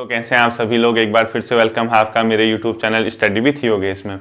तो कैसे हैं आप सभी लोग। एक बार फिर से वेलकम है आपका मेरे YouTube channel study with Yogesh में।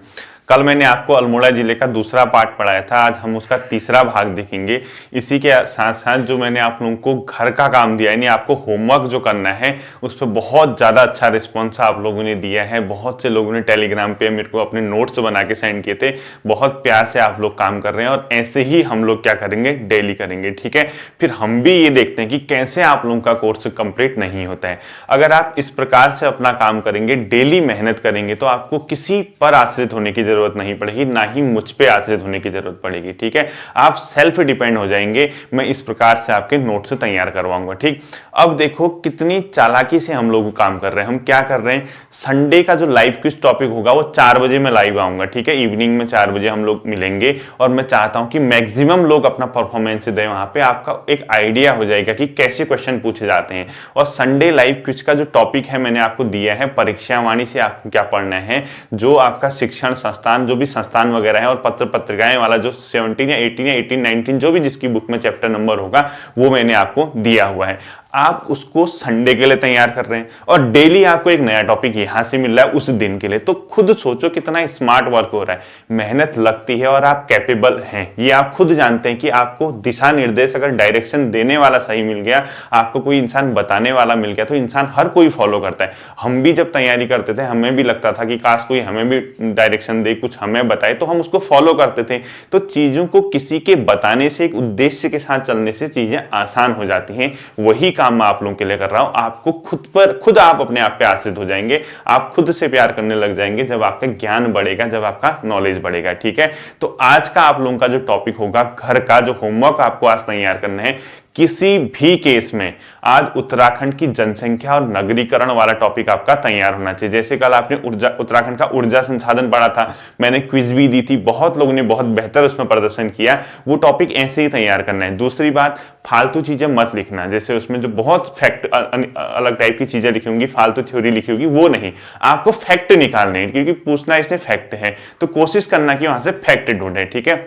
कल मैंने आपको अल्मोड़ा जिले का दूसरा पार्ट पढ़ाया था, आज हम उसका तीसरा भाग देखेंगे। इसी के साथ साथ जो मैंने आप लोगों को घर का काम दिया यानी आपको होमवर्क जो करना है उस पर बहुत ज़्यादा अच्छा रिस्पॉन्स आप लोगों ने दिया है। बहुत से लोगों ने टेलीग्राम पे मेरे को अपने नोट्स बना के सेंड किए थे। बहुत प्यार से आप लोग काम कर रहे हैं और ऐसे ही हम लोग क्या करेंगे, डेली करेंगे। ठीक है, फिर हम भी ये देखते हैं कि कैसे आप लोगों का कोर्स कंप्लीट नहीं होता है। अगर आप इस प्रकार से अपना काम करेंगे, डेली मेहनत करेंगे, तो आपको किसी पर आश्रित होने की जरूरत नहीं पड़ेगी, ना ही मुझ पे आश्रित होने की जरूरत पड़ेगी। ठीक है, आप सेल्फ डिपेंड हो जाएंगे। मैं इस प्रकार से आपके नोट्स तैयार करवाऊंगा। ठीक, अब देखो कितनी चालाकी से हम लोग काम कर रहे हैं। हम क्या कर रहे हैं, संडे का जो लाइव क्विज टॉपिक होगा वो 4 बजे मैं लाइव आऊंगा। ठीक है, इवनिंग में 4 बजे हम लोग मिलेंगे और मैं चाहता हूं कि मैक्सिमम लोग अपना परफॉर्मेंस दें। वहां पे आपका एक आइडिया हो जाएगा कि कैसे क्वेश्चन पूछे जाते हैं। और संडे लाइव क्विज का जो टॉपिक है मैंने आपको दिया है, परीक्षा वाणी से आपको क्या पढ़ना है। जो आपका शिक्षण संस्थान, जो भी संस्थान वगैरह है और पत्र पत्रिकाएं वाला जो 17 या 18 या 18 19 जो भी जिसकी बुक में चैप्टर नंबर होगा वो मैंने आपको दिया हुआ है। आप उसको संडे के लिए तैयार कर रहे हैं और डेली आपको एक नया टॉपिक यहां से मिल रहा है उस दिन के लिए। तो खुद सोचो कितना स्मार्ट वर्क हो रहा है, मेहनत लगती है और आप कैपेबल हैं। ये आप खुद जानते हैं कि आपको दिशा निर्देश अगर डायरेक्शन देने वाला सही मिल गया, आपको कोई इंसान बताने वाला मिल गया, तो इंसान हर कोई फॉलो करता है। हम भी जब तैयारी करते थे हमें भी लगता था कि काश कोई हमें भी डायरेक्शन दे, कुछ हमें बताए, तो हम उसको फॉलो करते थे। तो चीजों को किसी के बताने से, एक उद्देश्य के साथ चलने से चीजें आसान हो जाती हैं। वही काम मैं आप लोगों के लिए कर रहा हूं। आपको खुद आप अपने आप पे आश्रित हो जाएंगे, आप खुद से प्यार करने लग जाएंगे जब आपका ज्ञान बढ़ेगा, जब आपका नॉलेज बढ़ेगा। ठीक है, तो आज का आप लोगों का जो टॉपिक होगा, घर का जो होमवर्क आपको आज तैयार करना है, किसी भी केस में आज उत्तराखंड की जनसंख्या और नगरीकरण वाला टॉपिक आपका तैयार होना चाहिए। जैसे कल आपने उत्तराखंड का ऊर्जा संसाधन पढ़ा था, मैंने क्विज भी दी थी, बहुत लोगों ने बहुत बेहतर उसमें प्रदर्शन किया। वो टॉपिक ऐसे ही तैयार करना है। दूसरी बात, फालतू चीजें मत लिखना। जैसे उसमें जो बहुत फैक्ट अलग टाइप की चीजें लिखी होंगी, फालतू थ्योरी लिखी होगी, वो नहीं। आपको फैक्ट निकालने हैं, क्योंकि पूछना इसने फैक्ट है, तो कोशिश करना कि वहां से फैक्ट ढूंढे। ठीक है,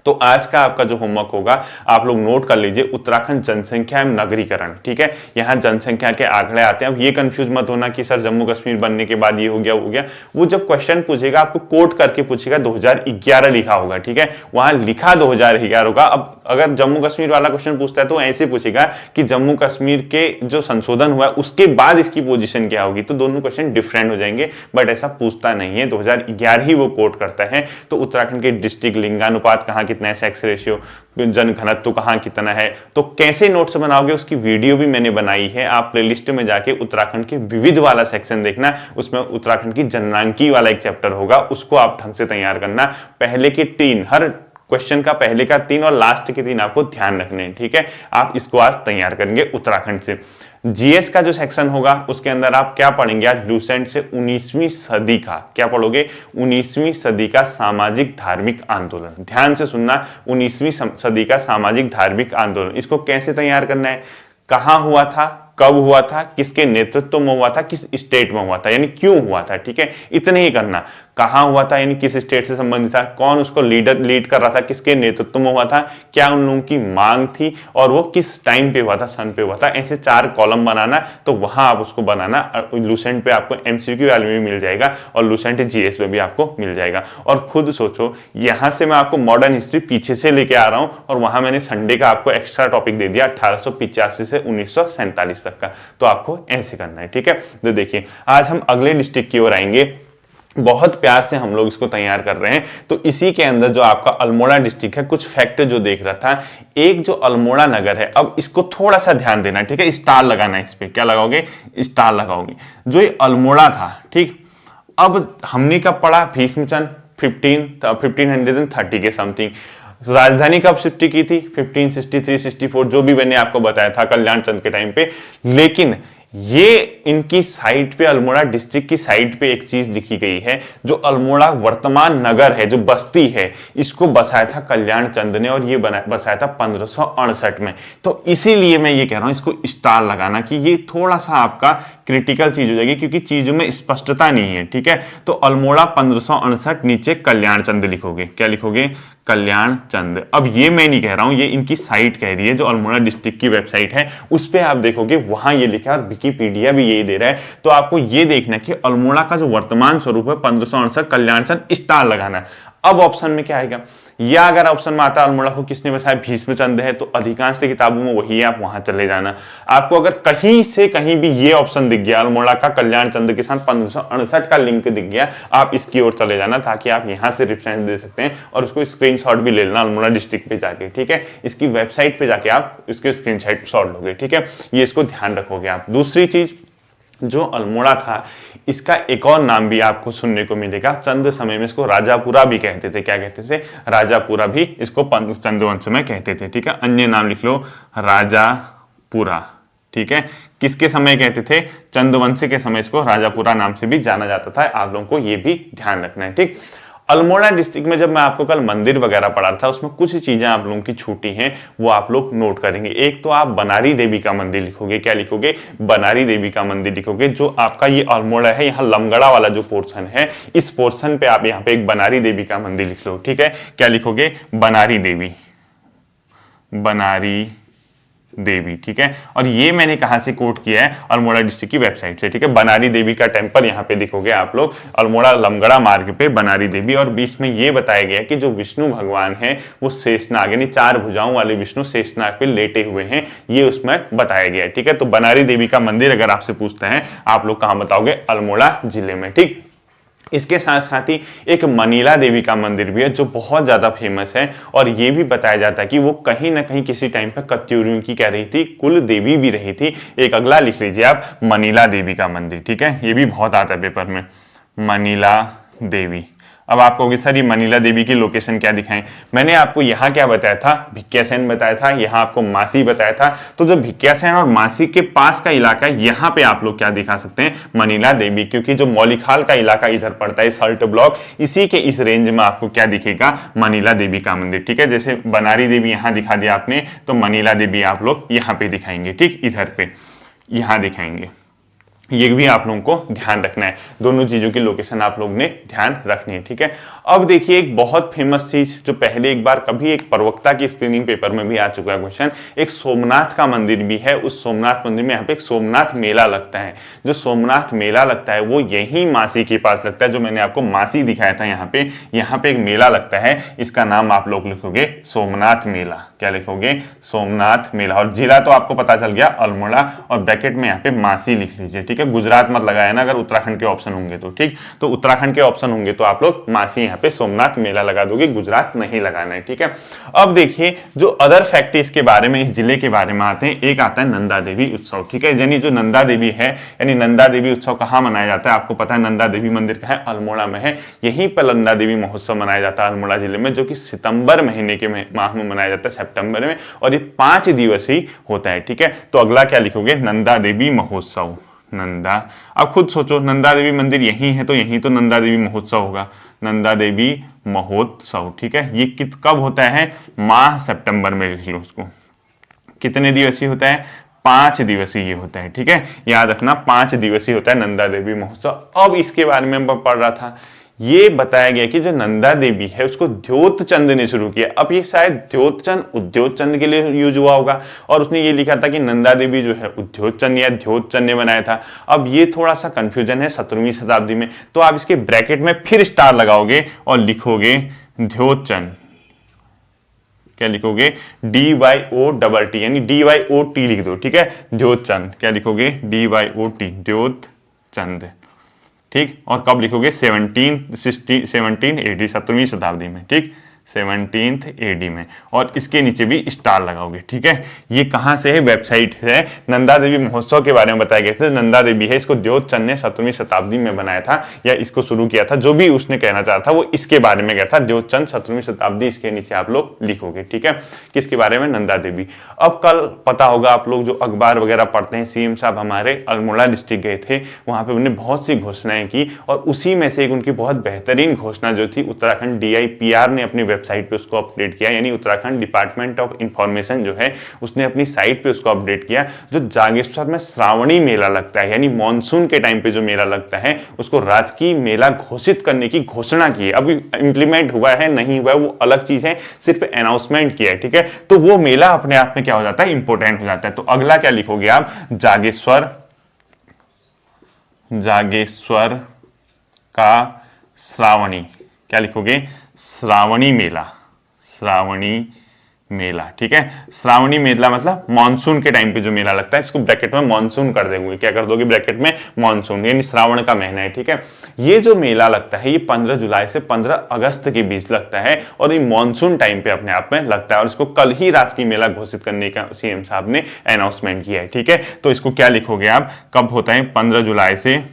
तो आज का आपका जो होमवर्क होगा आप लोग नोट कर लीजिए, उत्तराखंड जनसंख्या एवं नगरीकरण। ठीक है, यहाँ जनसंख्या के आंकड़े आते हैं। अब ये कंफ्यूज मत होना कि सर जम्मू कश्मीर बनने के बाद ये हो गया, वो हो गया। वो जब क्वेश्चन पूछेगा आपको कोट करके पूछेगा, 2011 लिखा होगा। ठीक है, वहां लिखा 2011 होगा। अब अगर जम्मू कश्मीर वाला क्वेश्चन पूछता है तो ऐसे पूछेगा कि जम्मू कश्मीर के जो संशोधन हुआ है उसके बाद इसकी पोजीशन क्या होगी, तो दोनों क्वेश्चन डिफरेंट हो जाएंगे। बट ऐसा पूछता नहीं है, 2011 ही वो कोट करता है। तो उत्तराखंड के डिस्ट्रिक्ट लिंगानुपात कहाँ कितना है, सेक्स रेशियो, जन घनत्व कहाँ कितना है, तो कैसे नोट्स बनाओगे उसकी वीडियो भी मैंने बनाई है। आप प्लेलिस्ट में जाके उत्तराखंड के विविध वाला सेक्शन देखना, उसमें उत्तराखंड की जननांकी वाला एक चैप्टर होगा, उसको आप ढंग से तैयार करना। पहले के 3, हर क्वेश्चन का पहले का 3 और लास्ट के 3 आपको ध्यान रखने हैं। ठीक है, आप इसको आज तैयार करेंगे उत्तराखंड से। जीएस का जो सेक्शन होगा उसके अंदर आप क्या पढ़ेंगे आज, लूसेंट से 19वीं सदी का क्या पढ़ोगे, 19वीं सदी का सामाजिक धार्मिक आंदोलन। ध्यान से सुनना, 19वीं सदी का सामाजिक धार्मिक आंदोलन, इसको कैसे तैयार करना है, कहां हुआ था, कब हुआ था, किसके नेतृत्व में हुआ था, किस स्टेट में हुआ था, यानी क्यों हुआ था। ठीक है, इतने ही करना। कहां हुआ था यानी किस स्टेट से संबंधित था, कौन उसको लीड कर रहा था, किसके नेतृत्व में हुआ था, क्या उन लोगों की मांग थी और वो किस टाइम पे हुआ था, सन पे हुआ था। ऐसे 4 कॉलम बनाना, तो वहां आप उसको बनाना। लूसेंट पे आपको एमसीक्यू वाले में मिल जाएगा और लूसेंट जीएस पे भी आपको मिल जाएगा। और खुद सोचो, यहां से मैं आपको मॉडर्न हिस्ट्री पीछे से लेके आ रहा हूं और वहां मैंने संडे का आपको एक्स्ट्रा टॉपिक दे दिया 1885 से 1947 तक का। तो आपको ऐसे करना है। ठीक है, तो देखिए आज हम अगले डिस्ट्रिक्ट की ओर आएंगे। बहुत प्यार से हम लोग इसको तैयार कर रहे हैं। तो इसी के अंदर जो आपका अल्मोड़ा डिस्ट्रिक्ट है, कुछ फैक्ट जो देख रहा था, एक जो अल्मोड़ा नगर है, अब इसको थोड़ा सा ध्यान देना। ठीक है, स्टार लगाना, इस पे क्या लगाओगे, स्टार लगाओगे। जो ये अल्मोड़ा था, ठीक, अब हमने कब पढ़ा, भीष्मचंद 1530 के समथिंग। राजधानी कब शिफ्ट की थी, 1563-64, जो भी मैंने आपको बताया था कल्याण चंद के टाइम पे। लेकिन ये इनकी साइट पे, अल्मोड़ा डिस्ट्रिक्ट की साइट पे एक चीज लिखी गई है, जो अल्मोड़ा वर्तमान नगर है, जो बस्ती है, इसको बसाया था कल्याण चंद ने और ये बसाया था 1568 में। तो इसीलिए मैं ये कह रहा हूं इसको स्टार लगाना, कि ये थोड़ा सा आपका क्रिटिकल चीज हो जाएगी क्योंकि चीजों में स्पष्टता नहीं है। ठीक है, तो अल्मोड़ा 1568, नीचे कल्याण चंद लिखोगे। क्या लिखोगे, कल्याण चंद। अब ये मैं नहीं कह रहा हूं, ये इनकी साइट कह रही है, जो अल्मोड़ा डिस्ट्रिक्ट की वेबसाइट है उस पे आप देखोगे वहां ये लिखा है और विकिपीडिया भी यही दे रहा है। तो आपको ये देखना कि अल्मोड़ा का जो वर्तमान स्वरूप है 1568 कल्याण चंद स्टार लगाना है। अब ऑप्शन में क्या आएगा, या अगर ऑप्शन में आता है अल्मोड़ा को किसने बसाया, भीष्मचंद है, तो अधिकांश किताबों में वही है, आप वहां चले जाना। आपको अगर कहीं से कहीं भी ये ऑप्शन दिख गया, अल्मोड़ा का कल्याण चंद के साथ 1568 का लिंक दिख गया, आप इसकी ओर चले जाना, ताकि आप यहां से रेफरेंस दे सकते हैं और उसको स्क्रीनशॉट भी ले लेना अल्मोड़ा डिस्ट्रिक्ट पे जाके, ठीक है। इसकी वेबसाइट पे जाके आप इसके स्क्रीनशॉट लोगे, ठीक है। ये इसको ध्यान रखोगे आप। दूसरी चीज, जो अल्मोड़ा था इसका एक और नाम भी आपको सुनने को मिलेगा, चंद समय में इसको राजापुरा भी कहते थे। क्या कहते थे, राजापुरा भी इसको चंद्रवंश में कहते थे, ठीक है। अन्य नाम लिख लो, राजापुरा, ठीक है। किसके समय कहते थे, चंद्रवंश के समय इसको राजापुरा नाम से भी जाना जाता था। आप लोगों को ये भी ध्यान रखना है, ठीक। अल्मोड़ा डिस्ट्रिक्ट में जब मैं आपको कल मंदिर वगैरह पढ़ा था, उसमें कुछ चीजें आप लोगों की छूटी हैं, वो आप लोग नोट करेंगे। एक तो आप बनारी देवी का मंदिर लिखोगे, क्या लिखोगे, बनारी देवी का मंदिर लिखोगे। जो आपका ये अल्मोड़ा है, यहाँ लमगड़ा वाला जो पोर्शन है, इस पोर्शन पे आप यहाँ पे एक बनारी देवी का मंदिर लिख लो, ठीक है। क्या लिखोगे, बनारी देवी, बनारी देवी, ठीक है। और ये मैंने कहां से कोट किया है, अल्मोड़ा डिस्ट्रिक्ट की वेबसाइट से, ठीक है। बनारी देवी का टेंपल यहाँ पे दिखोगे आप लोग, अल्मोड़ा लमगड़ा मार्ग पे बनारी देवी। और बीच में ये बताया गया कि जो विष्णु भगवान है वो शेषनाग यानी 4 भुजाओं वाले विष्णु शेषनाग पे लेटे हुए हैं, ये उसमें बताया गया है, ठीक है। तो बनारी देवी का मंदिर अगर आपसे पूछते हैं, आप लोग कहां बताओगे, अल्मोड़ा जिले में, ठीक। इसके साथ साथ ही एक मनीला देवी का मंदिर भी है, जो बहुत ज्यादा फेमस है। और ये भी बताया जाता है कि वो कहीं ना कहीं किसी टाइम पे कत्यूरियों की क्या रही थी, कुल देवी भी रही थी। एक अगला लिख लीजिए आप, मनीला देवी का मंदिर, ठीक है। ये भी बहुत आता है पेपर में, मनीला देवी। अब आप कहोगे सर ये मनीला देवी की लोकेशन क्या दिखाएं, मैंने आपको यहाँ क्या बताया था, भिक्यासैन बताया था, यहाँ आपको मासी बताया था। तो जो भिक्यासैन और मासी के पास का इलाका है, यहाँ पे आप लोग क्या दिखा सकते हैं, मनीला देवी। क्योंकि जो मौलिकहाल का इलाका इधर पड़ता है, सल्ट ब्लॉक, इसी के इस रेंज में आपको क्या दिखेगा, मनीला देवी का मंदिर, ठीक है। जैसे बनारी देवी यहाँ दिखा दिया आपने, तो मनीला देवी आप लोग यहाँ पे दिखाएंगे, ठीक, इधर पे यहाँ दिखाएंगे। ये भी आप लोगों को ध्यान रखना है, दोनों चीजों की लोकेशन आप लोग ने ध्यान रखनी है, ठीक है। अब देखिए एक बहुत फेमस चीज जो पहले एक बार कभी एक प्रवक्ता की स्क्रीनिंग पेपर में भी आ चुका है क्वेश्चन, एक सोमनाथ का मंदिर भी है। उस सोमनाथ मंदिर में यहाँ पे एक सोमनाथ मेला लगता है। जो सोमनाथ मेला लगता है वो यही मासी के पास लगता है, जो मैंने आपको मासी दिखाया था। यहाँ पे एक मेला लगता है, इसका नाम आप लोग लिखोगे सोमनाथ मेला। क्या लिखोगे, सोमनाथ मेला। और जिला तो आपको पता चल गया अल्मोड़ा, और ब्रैकेट में यहाँ पे मासी लिख लीजिए, ठीक है। गुजरात मत लगाया ना, अगर उत्तराखंड के ऑप्शन होंगे तो, ठीक। तो उत्तराखंड के ऑप्शन होंगे तो आप लोग मासी यहाँ पे सोमनाथ मेला लगा दोगे, गुजरात नहीं लगाना है, ठीक है। अब देखिए जो अदर फैक्ट इसके बारे में, इस जिले के बारे में आते हैं। एक आता है नंदा देवी उत्सव, ठीक है। यानी जो नंदा देवी है, यानी नंदा देवी उत्सव कहाँ मनाया जाता है, आपको पता है नंदा देवी मंदिर का है, अल्मोड़ा में है। यहीं पर नंदा देवी महोत्सव मनाया जाता है अल्मोड़ा जिले में, जो कि सितंबर महीने के माह में मनाया जाता है, सितंबर में। और ये 5 दिवसीय होता है, ठीक है। तो अगला क्या लिखोगे, नंदा देवी महोत्सव, नंदा। अब खुद सोचो, नंदा देवी मंदिर यही है तो यही तो नंदा देवी महोत्सव होगा, नंदा देवी महोत्सव, ठीक है। ये कब होता है, माह सितंबर में लिख लो उसको। कितने दिवसीय होता है, 5 दिवसीय ये होता है, ठीक है। याद रखना 5 दिवसीय होता है नंदा देवी महोत्सव। अब इसके बारे में मैं पढ़ रहा था, ये बताया गया कि जो नंदा देवी है उसको द्योतचंद ने शुरू किया। अब ये शायद द्योतचंद उद्योतचंद के लिए यूज हुआ होगा, और उसने ये लिखा था कि नंदा देवी जो है उद्योतचंद या द्योतचंद ने बनाया था। अब ये थोड़ा सा कंफ्यूजन है 17वीं शताब्दी में, तो आप इसके ब्रैकेट में फिर स्टार लगाओगे और लिखोगे द्योतचंद। क्या लिखोगे, DYOTT, यानी DYOT लिख दो, ठीक है, द्योतचंद। क्या लिखोगे, DYOT, द्योतचंद, ठीक। और कब लिखोगे, 17 AD, 17वीं शताब्दी में, ठीक, 17th AD में। और इसके नीचे भी स्टार लगाओगे, ठीक है। ये कहां से है, वेबसाइट है, नंदा देवी महोत्सव के बारे में बताया गया था। नंदा देवी है, इसको द्योतचंद ने 17वीं शताब्दी में बनाया था, या इसको शुरू किया था। जो भी उसने कहना चाहा था वो इसके बारे में कहता था, द्योतचंद 17वीं शताब्दी, इसके नीचे आप लोग लिखोगे, ठीक है। किसके बारे में, नंदा देवी। अब कल पता होगा आप लोग जो अखबार वगैरह पढ़ते हैं, CM साहब हमारे अल्मोड़ा डिस्ट्रिक्ट गए थे, वहां पर उन्होंने बहुत सी घोषणाएं की, और उसी में से एक उनकी बहुत बेहतरीन घोषणा जो थी, उत्तराखंड DIPR ने अपनी वेबसाइट पे उसको अपडेट किया, यानी उत्तराखंड डिपार्टमेंट ऑफ इंफॉर्मेशन जो है उसने अपनी साइट पे उसको अपडेट किया। जो जागेश्वर में श्रावणी मेला लगता है, यानी मानसून के टाइम पे जो मेला लगता है, उसको राजकीय मेला घोषित करने की घोषणा की है। अभी इंप्लीमेंट हुआ है नहीं हुआ है वो अलग चीज है, सिर्फ अनाउंसमेंट किया है, ठीक है। तो वो मेला अपने आप में क्या हो जाता है, इंपॉर्टेंट हो जाता है। तो अगला क्या लिखोगे आप, जागेश्वर, जागेश्वर का श्रावणी, क्या लिखोगे, श्रावणी मेला, श्रावणी मेला, ठीक है। श्रावणी मेला मतलब मानसून के टाइम पे जो मेला लगता है, इसको ब्रैकेट में मानसून कर दोगे, क्या कर दोगे ब्रैकेट में, मानसून, यानी श्रावण का महीना है, ठीक है। ये जो मेला लगता है ये 15 जुलाई से 15 अगस्त के बीच लगता है और ये मानसून टाइम पे अपने आप में लगता है और इसको कल ही राजकीय मेला घोषित करने का सीएम साहब ने अनाउंसमेंट किया है, ठीक है। तो इसको क्या लिखोगे आप, कब होता है, 15 जुलाई से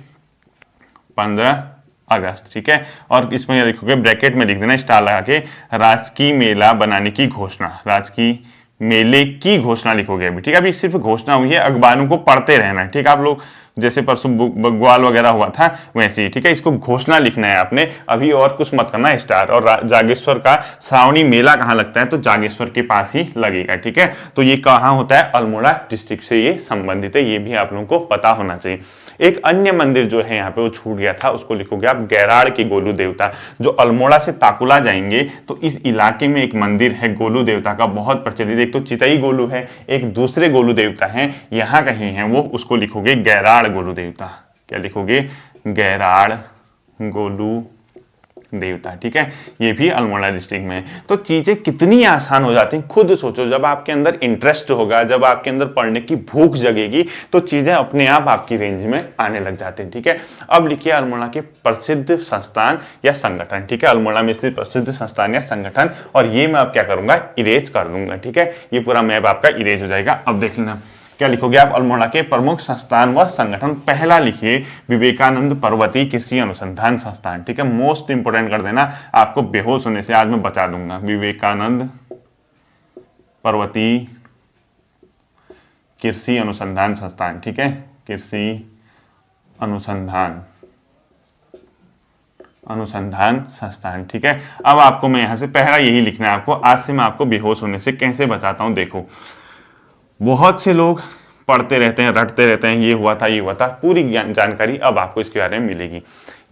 15 अगस्त, ठीक है। और इसमें लिखोगे, ब्रैकेट में लिख देना स्टार लगा के, राजकीय मेला बनाने की घोषणा, राजकीय मेले की घोषणा लिखोगे अभी, ठीक है। अभी सिर्फ घोषणा हुई है, अखबारों को पढ़ते रहना है, ठीक है। आप लोग जैसे परसों बग्वाल वगैरह हुआ था वैसे ही, ठीक है। इसको घोषणा लिखना है आपने, अभी और कुछ मत करना स्टार। और जागेश्वर का श्रावणी मेला कहाँ लगता है, तो जागेश्वर के पास ही लगेगा, ठीक है। तो ये कहाँ होता है, अल्मोड़ा डिस्ट्रिक्ट से ये संबंधित है, ये भी आप लोगों को पता होना चाहिए। एक अन्य मंदिर जो है यहाँ पे वो छूट गया था, उसको लिखोगे आप, गैराड़ के गोलू देवता। जो अल्मोड़ा से ताकुला जाएंगे तो इस इलाके में एक मंदिर है गोलू देवता का, बहुत प्रचलित। एक तो चितई गोलू है, एक दूसरे गोलू देवता है, यहाँ कहीं है वो, उसको लिखोगे गैराड़ गोलू देवता, क्या लिखोगे, गैराड़ गोलू देवता, ठीक है। ये भी अल्मोड़ा डिस्ट्रिक्ट में है। तो चीजें कितनी आसान हो जाती हैं, खुद सोचो। जब आपके अंदर इंटरेस्ट होगा, जब आपके अंदर पढ़ने की भूख जगेगी तो चीजें अपने आप आपकी रेंज में आने लग जाती हैं, ठीक है। अब लिखिए अल्मोड़ा के प्रसिद्ध संस्थान या संगठन, ठीक है। अल्मोड़ा में स्थित प्रसिद्ध संस्थान या संगठन, और ये मैं अब क्या करूंगा, इरेज कर दूंगा, ठीक है। ये पूरा मैप आपका इरेज हो जाएगा। अब देख लेना क्या लिखोगे आप, अल्मोड़ा के प्रमुख संस्थान व संगठन। पहला लिखिए विवेकानंद पर्वतीय कृषि अनुसंधान संस्थान, ठीक है। मोस्ट इंपोर्टेंट कर देना, आपको बेहोश होने से आज मैं बचा दूंगा। विवेकानंद पर्वतीय कृषि अनुसंधान संस्थान, ठीक है, कृषि अनुसंधान संस्थान, ठीक है। अब आपको मैं यहां से पहला यही लिखना है आपको, आज से मैं आपको बेहोश होने से कैसे बचाता हूं। देखो, बहुत से लोग पढ़ते रहते हैं, रटते रहते हैं, ये हुआ था ये हुआ था, पूरी जानकारी अब आपको इसके बारे में मिलेगी।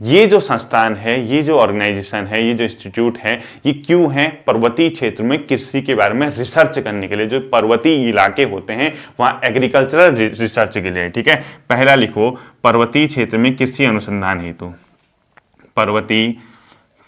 ये जो संस्थान है, ये जो ऑर्गेनाइजेशन है, ये जो इंस्टीट्यूट है, ये क्यों है, पर्वतीय क्षेत्र में कृषि के बारे में रिसर्च करने के लिए। जो पर्वतीय इलाके होते हैं वहाँ एग्रीकल्चरल रिसर्च के लिए, ठीक है। पहला लिखो, पर्वतीय क्षेत्र में कृषि अनुसंधान हेतु, पर्वतीय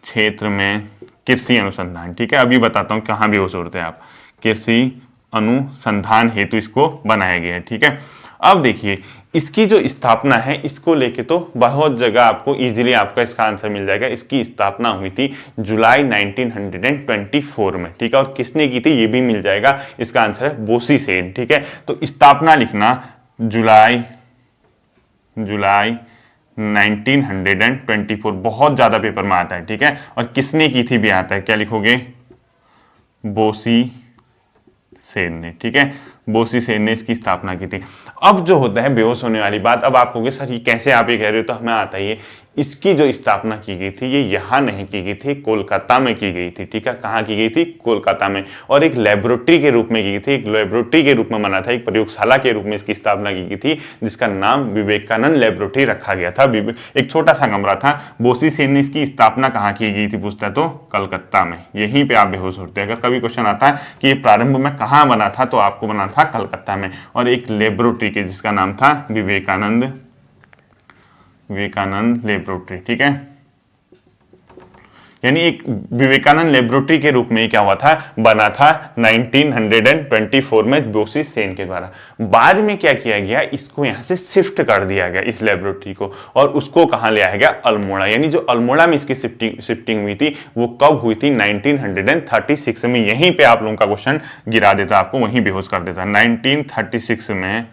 क्षेत्र में कृषि अनुसंधान, ठीक है। अभी बताता हूँ कहाँ बेहोश होते हैं आप, कृषि अनुसंधान हेतु इसको बनाया गया है, ठीक है। अब देखिए इसकी जो स्थापना है, इसको लेके तो बहुत जगह आपको इजीली आपका इसका आंसर मिल जाएगा। इसकी स्थापना हुई थी जुलाई 1924 में, ठीक है। और किसने की थी ये भी मिल जाएगा, इसका आंसर है बोसी सेन, ठीक है। तो स्थापना लिखना जुलाई 1924, बहुत ज्यादा पेपर में आता है, ठीक है। और किसने की थी भी आता है, क्या लिखोगे, बोसी सेन ने, ठीक है। बोसी सेन ने इसकी स्थापना की थी। अब जो होता है बेहोश होने वाली बात, अब आप कहोगे सर ये कैसे आप ये कह रहे हो, तो हमें आता ही है। इसकी जो स्थापना की गई थी ये यहाँ नहीं की गई थी, कोलकाता में की गई थी, ठीक है। कहाँ की गई थी, कोलकाता में। और एक लेबोरेटरी के रूप में की गई थी, एक लेबोरेटरी के रूप में बना था, एक प्रयोगशाला के रूप में इसकी स्थापना की गई थी, जिसका नाम विवेकानंद लेबोरेटरी रखा गया था। एक छोटा सा कमरा था। बोसी सेन ने इसकी स्थापना कहाँ की गई थी पूछता है तो कलकत्ता में। यहीं पे आप बेहोश होते हैं। अगर कभी क्वेश्चन आता है कि ये प्रारंभ में कहाँ बना था, तो आपको बना था कलकत्ता में, और एक लेबोरेटरी के जिसका नाम था विवेकानंद लेबोरेटरी, ठीक है। यानी एक विवेकानंद लेबोरेटरी के रूप में क्या हुआ था, बना था 1924 में बोसी सेन के द्वारा। बाद में क्या किया गया, इसको यहां से शिफ्ट कर दिया गया इस लेबोरेटरी को, और उसको कहां ले आया गया, अल्मोड़ा। यानी जो अल्मोड़ा में इसकी शिफ्टिंग हुई थी वो कब हुई थी, 1936 में। यहीं पे आप लोगों का क्वेश्चन गिरा देता, आपको वहीं बेहोश कर देता। 1936 में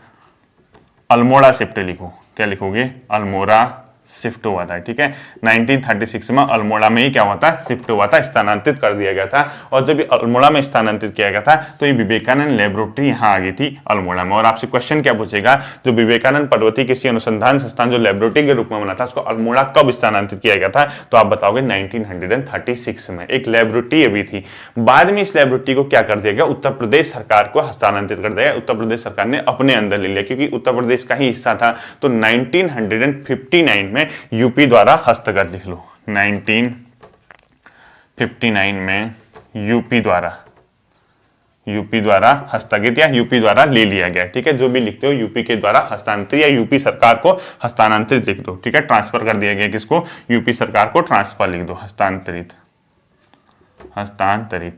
अल्मोड़ा शिफ्ट लिखो, क्या लिखोगे, अल्मोड़ा शिफ्ट हुआ था। ठीक है, 1936 में अल्मोड़ा में ही क्या हुआ था, शिफ्ट हुआ था, स्थानांतरित कर दिया गया था। और जब ये अल्मोड़ा में स्थानांतरित किया गया था तो ये विवेकानंद लैबोरेटरी यहाँ आ गई थी अल्मोड़ा में। और आपसे क्वेश्चन क्या पूछेगा, जो विवेकानंद पर्वतीय कृषि अनुसंधान संस्थान जो लैबोरेटरी के रूप में बना था उसको अल्मोड़ा कब स्थानांतरित किया गया था, तो आप बताओगे 1936 में। एक लैबोरेटरी अभी थी, बाद में इस लैबोरेटरी को क्या कर दिया गया, उत्तर प्रदेश सरकार को हस्तांतरित कर दिया। उत्तर प्रदेश सरकार ने अपने अंदर ले लिया क्योंकि उत्तर प्रदेश का ही हिस्सा था। तो 1959 में यूपी द्वारा हस्तगत, लिख लो 1959 में यूपी द्वारा हस्तगत या यूपी द्वारा ले लिया गया। ठीक है, जो भी लिखते हो यूपी के द्वारा हस्तांतरित या यूपी सरकार को हस्तांतरित लिख दो। ठीक है, ट्रांसफर कर दिया गया किसको, यूपी सरकार को ट्रांसफर लिख दो, हस्तांतरित।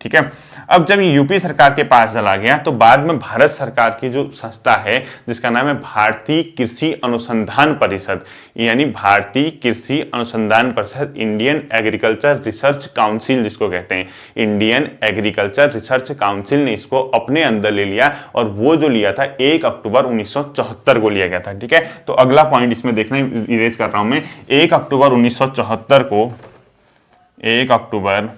ठीक है, अब जब यूपी सरकार के पास चला गया तो बाद में भारत सरकार की जो संस्था है जिसका नाम है भारतीय कृषि अनुसंधान परिषद, यानी भारतीय कृषि अनुसंधान परिषद, इंडियन एग्रीकल्चर रिसर्च काउंसिल जिसको कहते हैं, इंडियन एग्रीकल्चर रिसर्च काउंसिल ने इसको अपने अंदर ले लिया। और वो जो लिया था 1 अक्टूबर 1974 को लिया गया था। ठीक है, तो अगला पॉइंट इसमें देखना, इरेज कर रहा हूं मैं, 1 अक्टूबर 1974 को, 1 अक्टूबर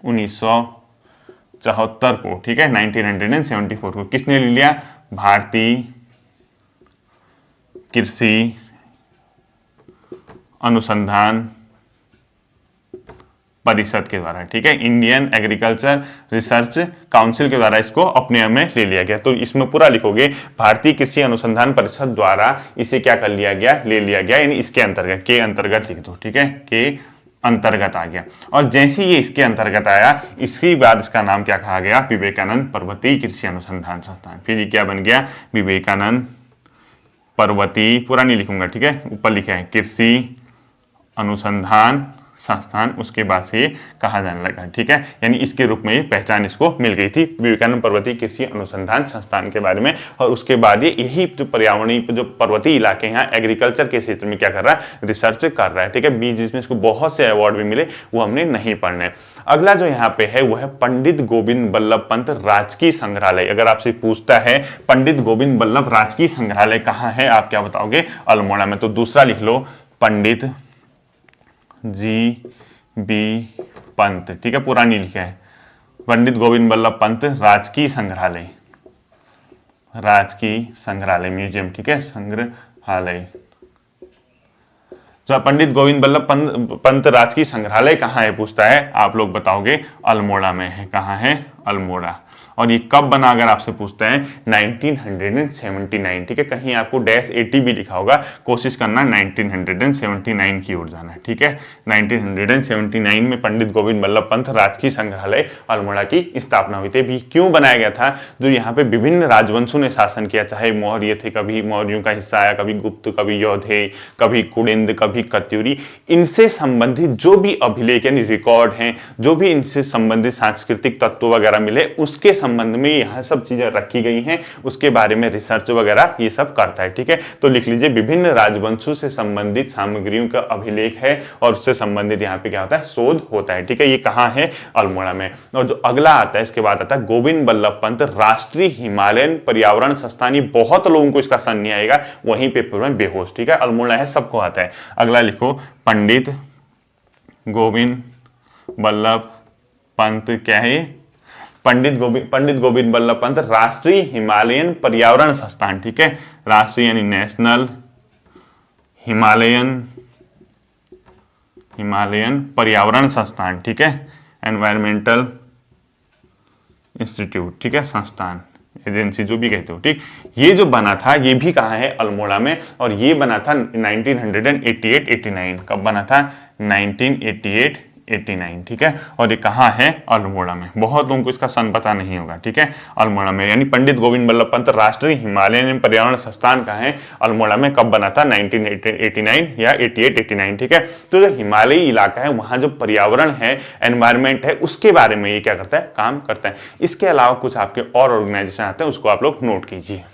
1974 को, ठीक है, 1974 को किसने ले लिया, भारतीय कृषि अनुसंधान परिषद के द्वारा। ठीक है, इंडियन एग्रीकल्चर रिसर्च काउंसिल के द्वारा इसको अपने में ले लिया गया। तो इसमें पूरा लिखोगे भारतीय कृषि अनुसंधान परिषद द्वारा इसे क्या कर लिया गया, ले लिया गया, यानी इसके अंतर्गत, के अंतर्गत लिख दो। ठीक है, के अंतर्गत आ गया। और जैसे ये इसके अंतर्गत आया, इसके बाद इसका नाम क्या कहा गया, विवेकानंद पर्वतीय कृषि अनुसंधान संस्थान। फिर ये क्या बन गया, विवेकानंद पर्वतीय, पूरा नहीं लिखूंगा, ठीक है, ऊपर लिखा है कृषि अनुसंधान संस्थान, उसके बाद से ये कहा जाने लगा। ठीक है, यानी इसके रूप में ये पहचान इसको मिल गई थी, विवेकानंद पर्वतीय कृषि अनुसंधान संस्थान के बारे में। और उसके बाद ये यही जो पर्यावरणीय जो पर्वतीय इलाके हैं यहाँ एग्रीकल्चर के क्षेत्र में क्या कर रहा है, रिसर्च कर रहा है। ठीक है, बीच जिसमें इसको बहुत से अवार्ड भी मिले, वो हमने नहीं पढ़ने। अगला जो यहाँ पे है वो है पंडित गोविंद बल्लभ पंत राजकीय संग्रहालय। अगर आपसे पूछता है पंडित गोविंद बल्लभ राजकीय संग्रहालय कहाँ है, आप क्या बताओगे, अल्मोड़ा में। तो दूसरा लिख लो, पंडित जी.बी. पंत। ठीक है, पूरा नहीं लिखा है, पंडित गोविंद बल्लभ पंत राजकीय संग्रहालय, राजकीय संग्रहालय म्यूजियम। ठीक है, संग्रहालय। जो पंडित गोविंद बल्लभ पंत राजकीय संग्रहालय कहाँ है पूछता है, आप लोग बताओगे अल्मोड़ा में है। कहाँ है, अल्मोड़ा। और ये कब बना अगर आपसे पूछता है, 1979। ठीक है, कहीं आपको -80 भी लिखा होगा, कोशिश करना 1979 की ओर जाना है। ठीक है, 1979 में पंडित गोविंद बल्लभ पंत राजकीय संग्रहालय अल्मोड़ा की स्थापना हुई थी। भी क्यों बनाया गया था, जो यहाँ पे विभिन्न राजवंशों ने शासन किया, चाहे मौर्य थे, कभी मौर्यों का हिस्सा आया, कभी गुप्त, कभी योधे, कभी कुड़िंद, कभी कत्यूरी, इनसे संबंधित जो भी अभिलेख यानी रिकॉर्ड हैं, जो भी इनसे संबंधित सांस्कृतिक तत्व वगैरह मिले, उसके संबंध में यहाँ सब चीजें रखी गई हैं, उसके बारे में रिसर्च वगैरह ये सब करता है। ठीक है, तो लिख लीजिए विभिन्न राजवंशों से संबंधित सामग्रियों का अभिलेख है और उससे संबंधित यहाँ पे क्या होता है, शोध होता है। ठीक है, ये कहाँ है, अल्मोड़ा में। और जो अगला आता है, इसके बाद आता है गोविंद बल्लभ पंत राष्ट्रीय हिमालयन पर्यावरण संस्थान। ये बहुत लोगों को इसका सन नहीं आएगा, वहीं पेपर में बेहोश। ठीक है, अल्मोड़ा है, सबको आता है। अगला लिखो, पंडित गोविंद बल्लभ पंत, क्या है, पंडित गोविंद बल्लभ पंत राष्ट्रीय हिमालयन पर्यावरण संस्थान। ठीक है, राष्ट्रीय यानी नेशनल हिमालयन पर्यावरण संस्थान। ठीक है, एनवायरमेंटल इंस्टीट्यूट। ठीक है, संस्थान, एजेंसी, जो भी कहते हो। ठीक, ये जो बना था ये भी कहाँ है, अल्मोड़ा में। और ये बना था 1988-89। कब बना था, 1988-89। ठीक है, और ये कहाँ है, अल्मोड़ा में। बहुत लोगों को इसका सन पता नहीं होगा। ठीक है, अल्मोड़ा में, यानी पंडित गोविंद बल्लभ पंत राष्ट्रीय हिमालयन पर्यावरण संस्थान कहाँ है, अल्मोड़ा में। कब बना था, 1989 या 88-89। ठीक है, तो जो हिमालयी इलाका है वहाँ जो पर्यावरण है, एनवायरमेंट है, उसके बारे में ये क्या करता है, काम करता है। इसके अलावा कुछ आपके और ऑर्गेनाइजेशन आते हैं, उसको आप लोग नोट कीजिए।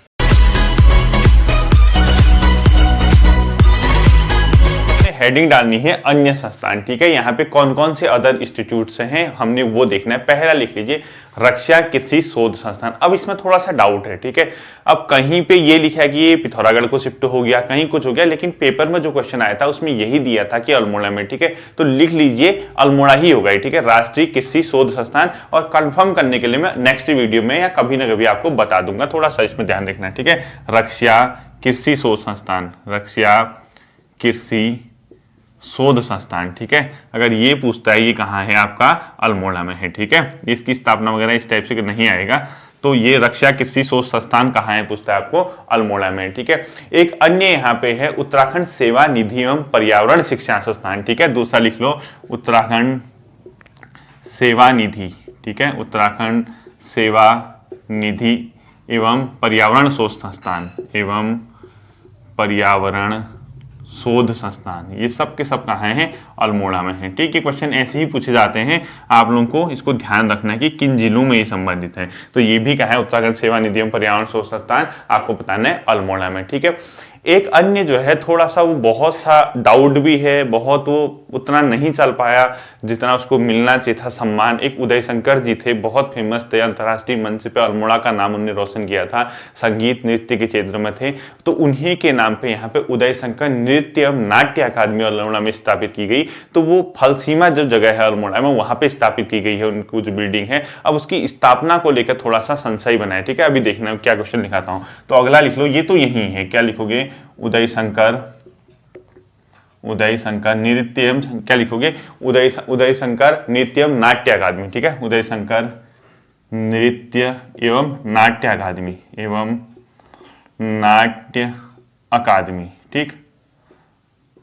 हेडिंग डालनी है अन्य संस्थान, ठीक है। यहाँ पे कौन कौन से अदर इंस्टीट्यूट्स हैं हमने वो देखना है। पहला लिख लीजिए रक्षा कृषि शोध संस्थान। अब इसमें थोड़ा सा डाउट है, ठीक है। अब कहीं पे ये लिखा है कि ये पिथौरागढ़ को शिफ्ट हो गया, कहीं कुछ हो गया, लेकिन पेपर में जो क्वेश्चन आया था उसमें यही दिया था कि अल्मोड़ा में, ठीक है। तो लिख लीजिए अल्मोड़ा ही होगा, ठीक है, राष्ट्रीय कृषि शोध संस्थान। और कंफर्म करने के लिए मैं नेक्स्ट वीडियो में या कभी ना कभी आपको बता दूंगा, थोड़ा सा इसमें ध्यान रखना है, ठीक है। रक्षा कृषि शोध संस्थान, रक्षा कृषि शोध संस्थान, ठीक है। अगर ये पूछता है ये कहाँ है, आपका अल्मोड़ा में है, ठीक है। इसकी स्थापना वगैरह इस टाइप से नहीं आएगा, तो ये रक्षा कृषि शोध संस्थान कहाँ है पूछता है आपको, अल्मोड़ा में, ठीक है। एक अन्य यहाँ पे है उत्तराखंड सेवा निधि एवं पर्यावरण शिक्षा संस्थान, ठीक है। दूसरा लिख लो उत्तराखंड सेवा निधि, ठीक है, उत्तराखंड सेवा निधि एवं पर्यावरण शोध संस्थान, एवं पर्यावरण शोध संस्थान। ये सब के सब कहाँ हैं, अल्मोड़ा में है, ठीक है। क्वेश्चन ऐसे ही पूछे जाते हैं, आप लोगों को इसको ध्यान रखना है कि किन जिलों में ये संबंधित है। तो ये भी कहा है उत्तराखंड सेवा निधि एवं पर्यावरण शोध संस्थान, आपको बताना है अल्मोड़ा में, ठीक है। एक अन्य जो है थोड़ा सा वो बहुत सा डाउट भी है, बहुत वो उतना नहीं चल पाया जितना उसको मिलना चाहिए था सम्मान। एक उदय शंकर जी थे, बहुत फेमस थे, अंतर्राष्ट्रीय मंच पे अल्मोड़ा का नाम उन्होंने रोशन किया था, संगीत नृत्य के क्षेत्र में थे। तो उन्हीं के नाम पे यहाँ पे उदय शंकर नृत्य एवं नाट्य अकादमी अल्मोड़ा में स्थापित की गई। तो वो फलसीमा जो जगह है अल्मोड़ा में, वहां पे स्थापित की गई है उनको जो बिल्डिंग है। अब उसकी स्थापना को लेकर थोड़ा सा संशय बना है, ठीक है। अभी देखना क्या क्वेश्चन लिखाता हूँ। तो अगला लिख लो, ये तो यही है, क्या लिखोगे, उदय शंकर नृत्य एवं क्या लिखोगे, उदय शंकर नृत्य एवं नाट्य अकादमी, ठीक है। उदय शंकर नृत्य एवं नाट्य अकादमी, एवं नाट्य अकादमी, ठीक,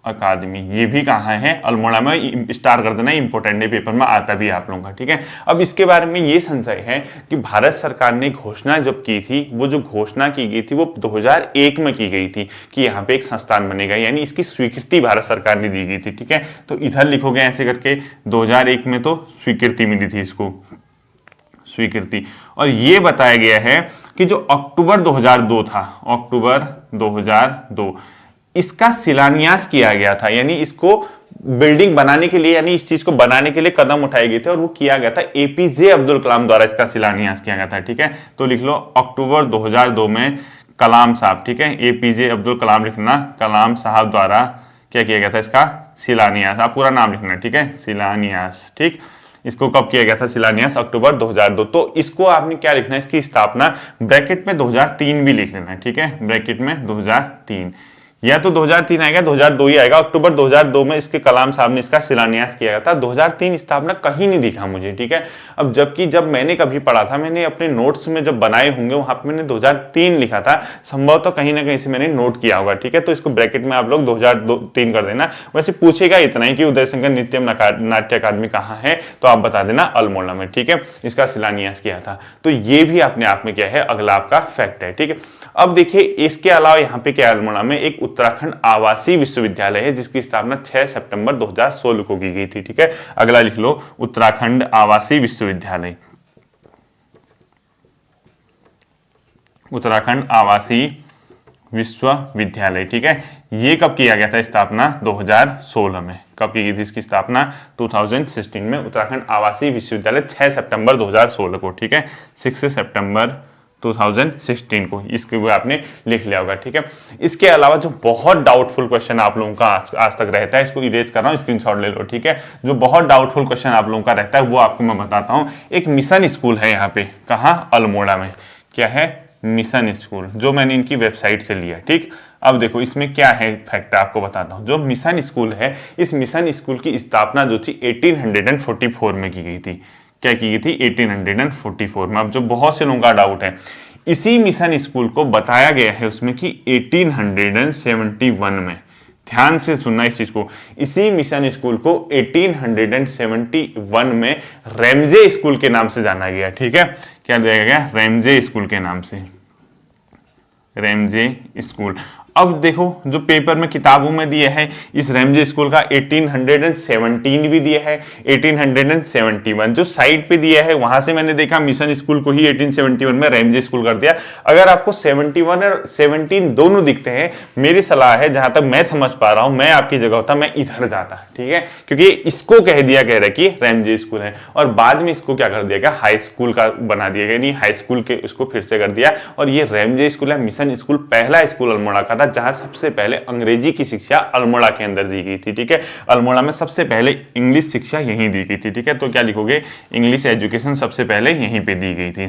अकादमी। ये भी कहाँ है, अल्मोड़ा में। स्टार कर देना, इंपॉर्टेंट है, पेपर में आता भी आप लोगों का, ठीक है। अब इसके बारे में ये संशय है कि भारत सरकार ने घोषणा जब की थी, वो जो घोषणा की गई थी वो 2001 में की गई थी कि यहाँ पे एक संस्थान बनेगा, यानी इसकी स्वीकृति भारत सरकार ने दी गई थी, ठीक है। तो इधर लिखोगे ऐसे करके, 2001 में तो स्वीकृति मिली थी इसको, स्वीकृति। और ये बताया गया है कि जो अक्टूबर 2002 था, अक्टूबर 2002 इसका शिलान्यास किया गया था, यानी इसको बिल्डिंग बनाने के लिए, यानी इस चीज को बनाने के लिए कदम उठाए गए थे, और वो किया गया था एपीजे अब्दुल कलाम द्वारा, इसका शिलान्यास किया गया था, ठीक है। तो लिख लो अक्टूबर 2002 में कलाम साहब, ठीक है, एपीजे अब्दुल कलाम लिखना, कलाम साहब द्वारा क्या किया गया था, इसका शिलान्यास। आप पूरा नाम लिखना, ठीक है, शिलान्यास, ठीक। इसको कब किया गया था शिलान्यास, अक्टूबर 2002। तो इसको आपने क्या लिखना है, इसकी स्थापना ब्रैकेट में 2003 भी लिख लेना है, ठीक है, ब्रैकेट में 2003, या तो 2003 आएगा, 2002 ही आएगा। अक्टूबर 2002 में इसके कलाम साहब ने इसका शिलान्यास किया था, 2003 स्थापना कहीं नहीं दिखा मुझे, ठीक है। अब जबकि जब मैंने कभी पढ़ा था, मैंने अपने नोट्स में जब बनाए होंगे वहां पे मैंने 2003 लिखा था, संभव तो कहीं ना कहीं से मैंने नोट किया होगा, ठीक है। तो इसको ब्रैकेट में आप लोग 2003 कर देना। वैसे पूछेगा इतना ही कि उदय शंकर नृत्य नाट्य अकादमी कहाँ है, तो आप बता देना अल्मोड़ा में, ठीक है, इसका शिलान्यास किया था। तो ये भी अपने आप में क्या है, अगला आपका फैक्ट है, ठीक है। अब देखिए इसके अलावा यहाँ पे क्या, अल्मोड़ा में एक उत्तराखंड आवासीय विश्वविद्यालय है जिसकी स्थापना 6 सितंबर 2016 को की गई थी, ठीक है। अगला लिख लो उत्तराखंड आवासीय विश्वविद्यालय, उत्तराखंड आवासीय विश्वविद्यालय, ठीक है। ये कब किया गया था स्थापना, 2016 में। कब की गई थी इसकी स्थापना, 2016 में। उत्तराखंड आवासीय विश्वविद्यालय 6 सितंबर 2016 को, ठीक है, 6 सितंबर 2016 को, इसके भी आपने लिख लिया होगा, ठीक है। इसके अलावा जो बहुत डाउटफुल क्वेश्चन आप लोगों का आज तक रहता है, इसको इरेज कर रहा हूं, स्क्रीनशॉट ले लो, ठीक है। जो बहुत डाउटफुल क्वेश्चन आप लोगों का रहता है वो आपको मैं बताता हूं। एक मिशन स्कूल है यहाँ पे, कहाँ, अल्मोड़ा में। क्या है, मिशन स्कूल, जो मैंने इनकी वेबसाइट से लिया, ठीक। अब देखो इसमें क्या है फैक्ट, आपको बताता हूँ। जो मिशन स्कूल है, इस मिशन स्कूल की स्थापना जो थी 1844 में की गई थी। क्या की गई थी, 1844 में। अब जो बहुत से लोगों का डाउट है, इसी मिशन स्कूल को बताया गया है उसमें कि 1871 में, ध्यान से सुनना इस चीज को, इसी मिशन स्कूल को 1871 में रैमजे स्कूल के नाम से जाना गया, ठीक है। क्या दिया गया, रैमजे स्कूल के नाम से, रैमजे स्कूल। अब देखो जो पेपर में किताबों में दिया है इस रैमजे स्कूल का 1817 भी दिया है, 1871 जो साइड पे दिया है वहां से मैंने देखा मिशन स्कूल को ही 1871 में रैमजे स्कूल कर दिया। अगर आपको 71 और 17 दोनों दिखते हैं, मेरी सलाह है जहां तक मैं समझ पा रहा हूं, मैं आपकी जगह होता मैं इधर जाता, ठीक है, क्योंकि इसको कह रहा है कि रैमजे स्कूल है और बाद में इसको क्या कर दिया गया, हाई स्कूल का बना दिया गया, नहीं हाई स्कूल के उसको फिर से कर दिया और ये रैमजे स्कूल है। मिशन स्कूल पहला स्कूल अल्मोड़ा का था जहां सबसे पहले अंग्रेजी की शिक्षा अल्मोड़ा के अंदर दी गई थी, ठीक है। अल्मोड़ा में सबसे पहले इंग्लिश शिक्षा यहीं दी गई थी, ठीक है। तो क्या लिखोगे, इंग्लिश एजुकेशन सबसे पहले यहीं पे दी गई थी,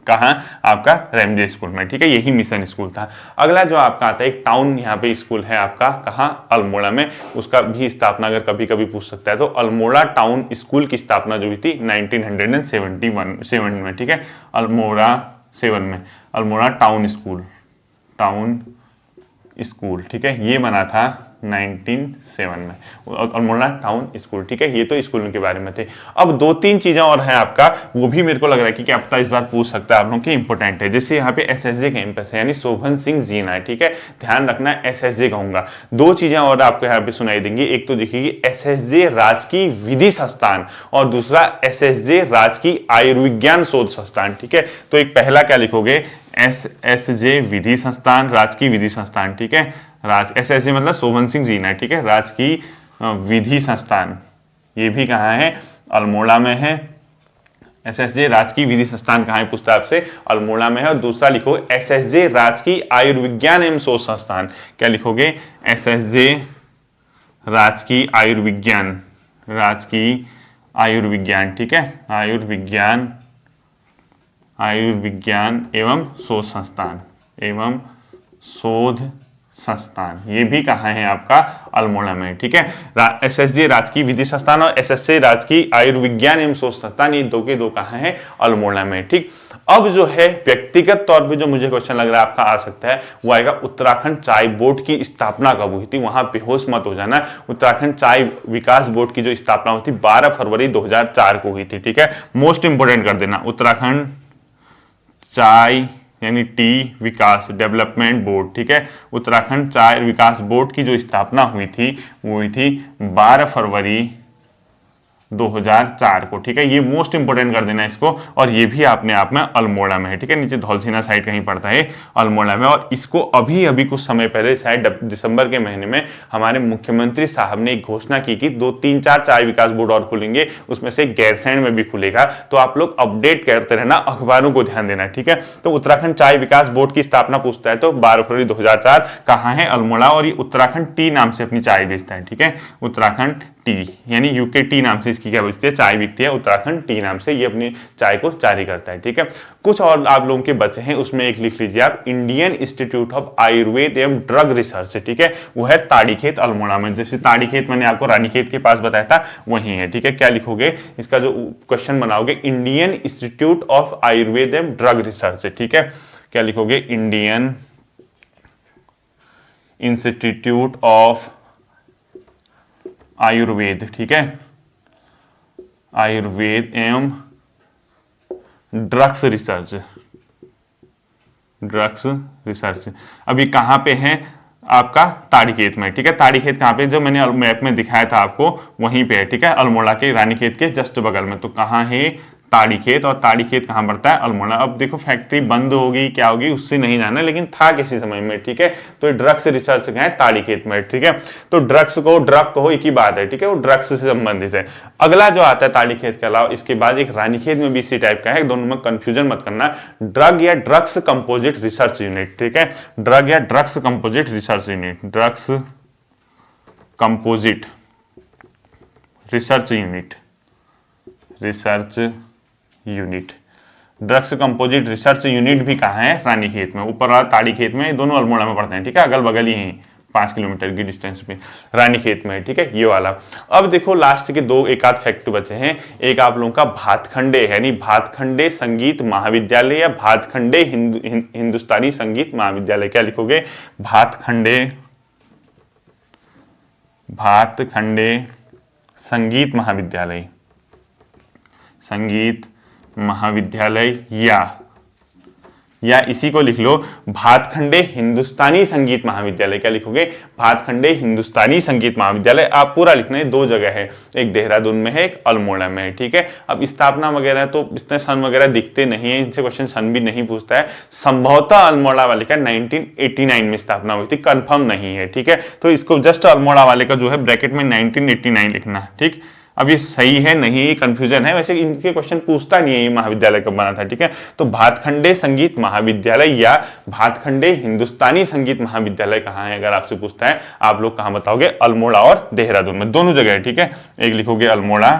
कहाँ, आपका रैमजे स्कूल में, ठीक है। यही मिशन स्कूल था। अगला जो आपका आता है एक टाउन यहाँ पे स्कूल है आपका, कहाँ, अल्मोड़ा में। उसका भी स्थापना अगर कभी कभी पूछ सकता है तो अल्मोड़ा टाउन स्कूल की स्थापना जो हुई थी 1971 में, ठीक है। अल्मोड़ा 7 में अल्मोड़ा टाउन स्कूल, ठीक है, ये बना था 1907 में अल्मोड़ा टाउन स्कूल, ठीक है। ये तो स्कूल के बारे में थे। अब 2-3 चीजें और हैं आपका, वो भी मेरे को लग रहा है कि क्या पता इस बार पूछ सकता है आप लोगों की, इंपॉर्टेंट है। जैसे यहाँ पे एसएसजे कैंपस है, यानी शोभन सिंह जीना है, ठीक है, ध्यान रखना है एसएसजे कहूंगा। 2 चीजें और आपको यहाँ पे सुनाई देंगी, एक तो देखिए एसएसजे राजकीय विधि संस्थान और दूसरा एसएसजे राजकीय आयुर्विज्ञान शोध संस्थान, ठीक है। तो एक पहला क्या लिखोगे, एसएसजे विधि संस्थान, राजकीय विधि संस्थान, ठीक है। एसएसजे मतलब शोभन सिंह जीना, ठीक है, राजकीय विधि संस्थान, ये भी कहाँ है, अल्मोड़ा में है। एसएसजे राजकीय विधि संस्थान कहाँ है पूछता है आपसे, अल्मोड़ा में है। और दूसरा लिखो एसएसजे राजकीय आयुर्विज्ञान एवं शोध संस्थान, क्या लिखोगे, एसएसजे राजकीय आयुर्विज्ञान, ठीक है, आयुर्विज्ञान एवं शोध संस्थान, ये भी कहाँ है आपका, अल्मोड़ा में, ठीक है। एसएसजे राजकीय विधि संस्थान और एसएसजे राजकीय आयुर्विज्ञान एवं शोध संस्थान, ये 2 के 2 कहाँ है, अल्मोड़ा में, ठीक। अब जो है व्यक्तिगत तौर पे जो मुझे क्वेश्चन लग रहा है आपका आ सकता है वो आएगा, उत्तराखंड चाय बोर्ड की स्थापना कब हुई थी, वहां बेहोश मत हो जाना। उत्तराखंड चाय विकास बोर्ड की जो स्थापना हुई थी 12 फरवरी 2004 को हुई थी, ठीक है। मोस्ट इंपोर्टेंट कर देना, उत्तराखंड चाय यानी टी विकास डेवलपमेंट बोर्ड, ठीक है, उत्तराखंड चाय विकास बोर्ड की जो स्थापना हुई थी वो हुई थी 12 फरवरी 2004 को, ठीक है। ये मोस्ट इंपोर्टेंट कर देना इसको, और ये भी अपने आप में अल्मोड़ा में है, ठीक है, नीचे धौलसीना साइड कहीं पड़ता है अल्मोड़ा में। और इसको अभी अभी कुछ समय पहले शायद दिसंबर के महीने में हमारे मुख्यमंत्री साहब ने एक घोषणा की कि 2-3-4 चाय विकास बोर्ड और खुलेंगे, उसमें से गैरसैंण में भी खुलेगा। तो आप लोग अपडेट करते रहना, अखबारों को ध्यान देना, ठीक है। तो उत्तराखंड चाय विकास बोर्ड की स्थापना पूछता है तो 12 फरवरी 2004 कहाँ है, अल्मोड़ा। और ये उत्तराखंड टी नाम से अपनी चाय बेचता है, ठीक है, उत्तराखंड टी यानी यूके टी नाम से इसकी क्या बिकती है, चाय बिकती है, उत्तराखंड टी नाम से ये अपनी चाय को जारी करता है, ठीक है। कुछ और आप लोगों के बचे हैं, उसमें एक लिख लीजिए आप, इंडियन इंस्टीट्यूट ऑफ आयुर्वेद एवं ड्रग रिसर्च, ठीक है, वो है ताड़ीखेत अल्मोड़ा में। जैसे ताड़ीखेत मैंने आपको रानीखेत के पास बताया था वही है, ठीक है। क्या लिखोगे, इसका जो क्वेश्चन बनाओगे, इंडियन इंस्टीट्यूट ऑफ आयुर्वेद एवं ड्रग रिसर्च, ठीक है। क्या लिखोगे, इंडियन इंस्टीट्यूट ऑफ आयुर्वेद, ठीक है, आयुर्वेद एवं ड्रग्स रिसर्च। अभी कहां पे है आपका, ताड़ीखेत में, ठीक है। ताड़ीखेत कहां पे, जो मैंने मैप में दिखाया था आपको वहीं पे है, ठीक है, अल्मोड़ा के रानीखेत के जस्ट बगल में। तो कहां है, ताड़ीखेत, और ताड़ीखेत कहां पड़ता है, अल्मोड़ा। अब देखो फैक्ट्री बंद होगी क्या होगी उससे नहीं जाना, लेकिन था किसी समय में, ठीक है। तो ड्रग्स रिसर्च क्या है, ताड़ीखेत में, ठीक है। तो ड्रग्स को ड्रग कहो एक ही बात है, ठीक है, वो ड्रग्स से संबंधित है। अगला जो आता है ताड़ीखेत के अलावा इसके बाद एक रानीखेत में भी इसी टाइप का है, दोनों में कंफ्यूजन मत करना, ड्रग या ड्रग्स कंपोजिट रिसर्च यूनिट, ठीक है, ड्रग या drugs composite research unit, drugs composite research unit, drugs composite research unit भी कहाँ है, रानीखेत में, ऊपर वाला ताड़ीखेत में, दोनों अल्मोड़ा में पड़ते हैं, ठीक है, अगल बगल ही हैं, 5 किलोमीटर की डिस्टेंस पे रानीखेत में, ठीक है, ये वाला। अब देखो लास्ट के 2 एक आध फैक्ट बचे हैं। एक आप लोगों का भातखंडे यानी भातखंडे संगीत महाविद्यालय या भातखंडे हिंदुस्तानी संगीत महाविद्यालय, क्या लिखोगे, भातखंडे संगीत महाविद्यालय या या इसी को लिख लो भातखंडे हिंदुस्तानी संगीत महाविद्यालय। क्या लिखोगे? भातखंडे हिंदुस्तानी संगीत महाविद्यालय। आप पूरा लिखना है, 2 जगह है, एक देहरादून में है, एक अल्मोड़ा में है, ठीक है। अब स्थापना वगैरह तो इसमें सन वगैरह दिखते नहीं है, इनसे क्वेश्चन सन भी नहीं पूछता है। संभवतः अल्मोड़ा वाले का 1989 में स्थापना हुई थी, कंफर्म नहीं है, ठीक है। तो इसको जस्ट अल्मोड़ा वाले का जो है ब्रैकेट में 1989 लिखना, ठीक। अब ये सही है नहीं, कंफ्यूजन है, वैसे इनके क्वेश्चन पूछता नहीं है ये महाविद्यालय कब बना था, ठीक है। तो भातखंडे संगीत महाविद्यालय या भातखंडे हिंदुस्तानी संगीत महाविद्यालय कहाँ है, अगर आपसे पूछता है, आप लोग कहाँ बताओगे? अल्मोड़ा और देहरादून में, दोनों जगह है, ठीक है। एक लिखोगे अल्मोड़ा,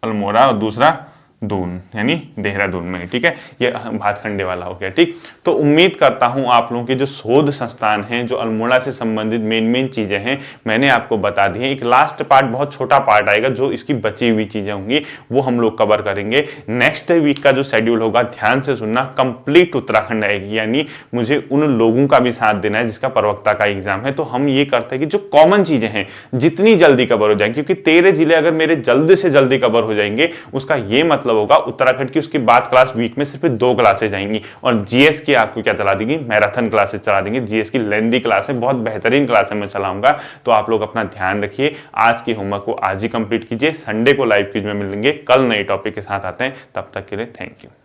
अल्मोड़ा, और दूसरा दून यानी देहरादून में, ठीक है। ये भातखंडे वाला हो गया, ठीक। तो उम्मीद करता हूं आप लोगों के जो शोध संस्थान हैं, जो अल्मोड़ा से संबंधित मेन चीजें हैं, मैंने आपको बता दी हैं। एक लास्ट पार्ट, बहुत छोटा पार्ट आएगा, जो इसकी बची हुई चीजें होंगी वो हम लोग कवर करेंगे। नेक्स्ट वीक का जो शेड्यूल होगा, ध्यान से सुनना, कंप्लीट उत्तराखंड आएगी, यानी मुझे उन लोगों का भी साथ देना है जिसका प्रवक्ता का एग्जाम है। तो हम ये करते हैं कि जो कॉमन चीजें हैं जितनी जल्दी कवर हो जाएंगी, क्योंकि 13 जिले अगर मेरे जल्द से जल्दी कवर हो जाएंगे, उसका ये मतलब होगा उत्तराखंड की उसके बाद क्लास वीक में सिर्फ 2 क्लासेज आएंगी, और जीएस की आपको क्या चला देंगी? मैराथन क्लासेज चला देंगे। जीएस की लेंदी क्लास है, बहुत बेहतरीन क्लास है, मैं चलाऊंगा। तो आप लोग अपना ध्यान रखिए, आज की होमवर्क को आज ही कंप्लीट कीजिए। संडे को लाइव क्विज में मिलेंगे, कल नए टॉपिक के साथ आते हैं, तब तक के लिए थैंक यू।